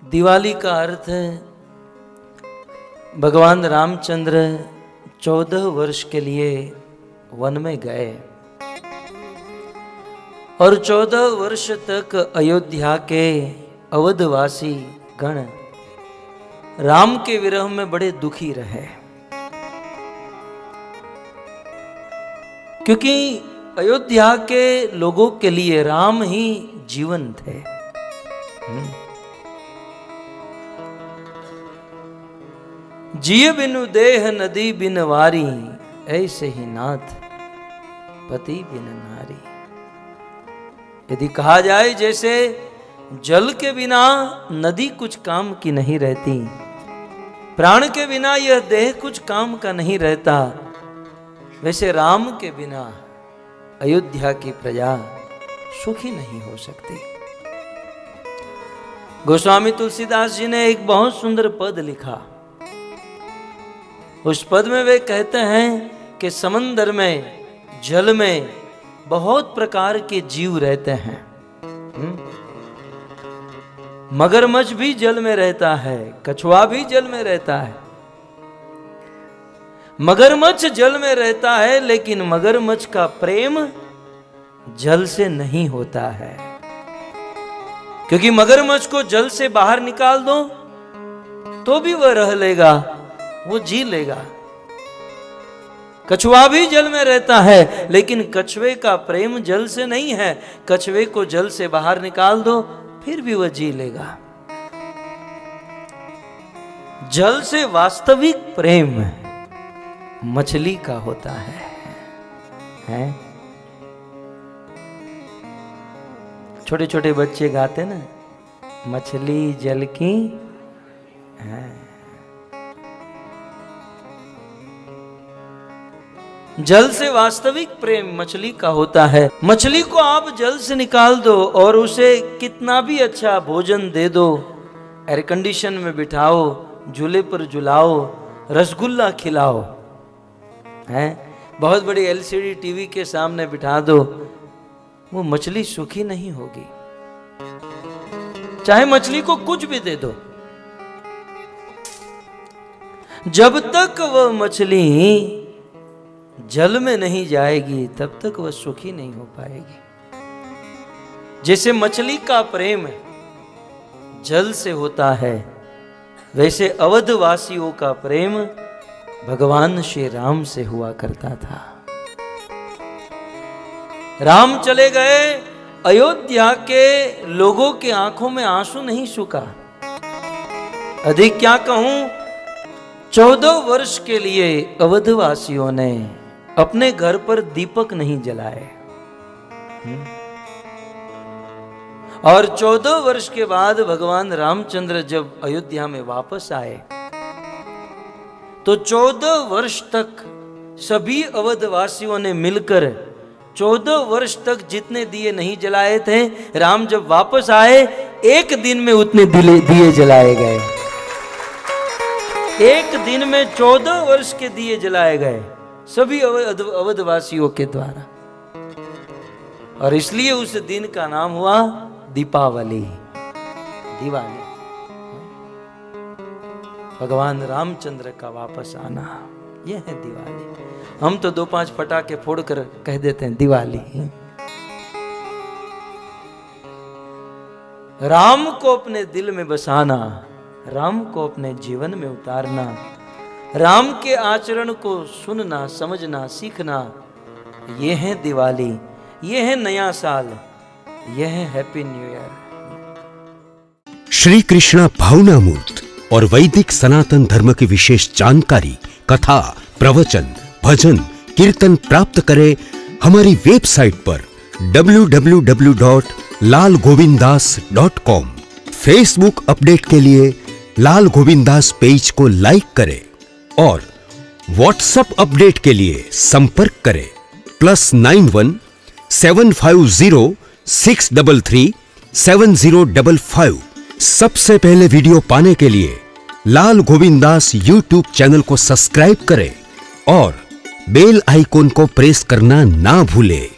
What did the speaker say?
दिवाली का अर्थ है भगवान रामचंद्र 14 वर्ष के लिए वन में गए और 14 वर्ष तक अयोध्या के अवधवासी गण राम के विरह में बड़े दुखी रहे, क्योंकि अयोध्या के लोगों के लिए राम ही जीवन थे। जिय बिनु देह नदी बिन वारी, ऐसे ही नाथ पति बिन नारी। यदि कहा जाए जैसे जल के बिना नदी कुछ काम की नहीं रहती, प्राण के बिना यह देह कुछ काम का नहीं रहता, वैसे राम के बिना अयोध्या की प्रजा सुखी नहीं हो सकती। गोस्वामी तुलसीदास जी ने एक बहुत सुंदर पद लिखा। उस पद में वे कहते हैं कि समंदर में, जल में बहुत प्रकार के जीव रहते हैं। मगरमच्छ भी जल में रहता है, कछुआ भी जल में रहता है। मगरमच्छ जल में रहता है, लेकिन मगरमच्छ का प्रेम जल से नहीं होता है, क्योंकि मगरमच्छ को जल से बाहर निकाल दो तो भी वह रह लेगा, वो जी लेगा। कछुआ भी जल में रहता है, लेकिन कछुए का प्रेम जल से नहीं है। कछुए को जल से बाहर निकाल दो फिर भी वह जी लेगा। जल से वास्तविक प्रेम मछली का होता है? छोटे छोटे बच्चे गाते ना, मछली जल की है। जल से वास्तविक प्रेम मछली का होता है। मछली को आप जल से निकाल दो और उसे कितना भी अच्छा भोजन दे दो, एयर कंडीशन में बिठाओ, झूले पर झुलाओ, रसगुल्ला खिलाओ, हैं, बहुत बड़ी एलसीडी टीवी के सामने बिठा दो, वो मछली सुखी नहीं होगी। चाहे मछली को कुछ भी दे दो, जब तक वह मछली जल में नहीं जाएगी तब तक वह सुखी नहीं हो पाएगी। जैसे मछली का प्रेम जल से होता है, वैसे अवधवासियों का प्रेम भगवान श्री राम से हुआ करता था। राम चले गए, अयोध्या के लोगों के आंखों में आंसू नहीं सूखा। अधिक क्या कहूं, 14 वर्ष के लिए अवधवासियों ने अपने घर पर दीपक नहीं जलाए। और 14 वर्ष के बाद भगवान रामचंद्र जब अयोध्या में वापस आए तो 14 वर्ष तक सभी अवधवासियों ने मिलकर 14 वर्ष तक जितने दिए नहीं जलाए थे, राम जब वापस आए एक दिन में उतने दिए जलाए गए। एक दिन में 14 वर्ष के दिए जलाए गए सभी अवधवासियों के द्वारा, और इसलिए उस दिन का नाम हुआ दीपावली, दिवाली। भगवान रामचंद्र का वापस आना, यह है दिवाली। हम तो 2-5 पटाखे फोड़कर कह देते हैं दिवाली। राम को अपने दिल में बसाना, राम को अपने जीवन में उतारना, राम के आचरण को सुनना, समझना, सीखना, ये है दिवाली, ये है नया साल, ये है happy new year. Shri Krishna भावनामूर्त और वैदिक सनातन धर्म की विशेष जानकारी, कथा, प्रवचन, भजन, कीर्तन प्राप्त करें हमारी वेबसाइट पर www.lalgovindas.com। फेसबुक अपडेट के लिए लाल गोविंदास पेज को लाइक करें और व्हाट्सएप अपडेट के लिए संपर्क करें +91 750 633 7055। सबसे पहले वीडियो पाने के लिए लाल गोविंदास यूट्यूब चैनल को सब्सक्राइब करें और बेल आइकॉन को प्रेस करना ना भूलें।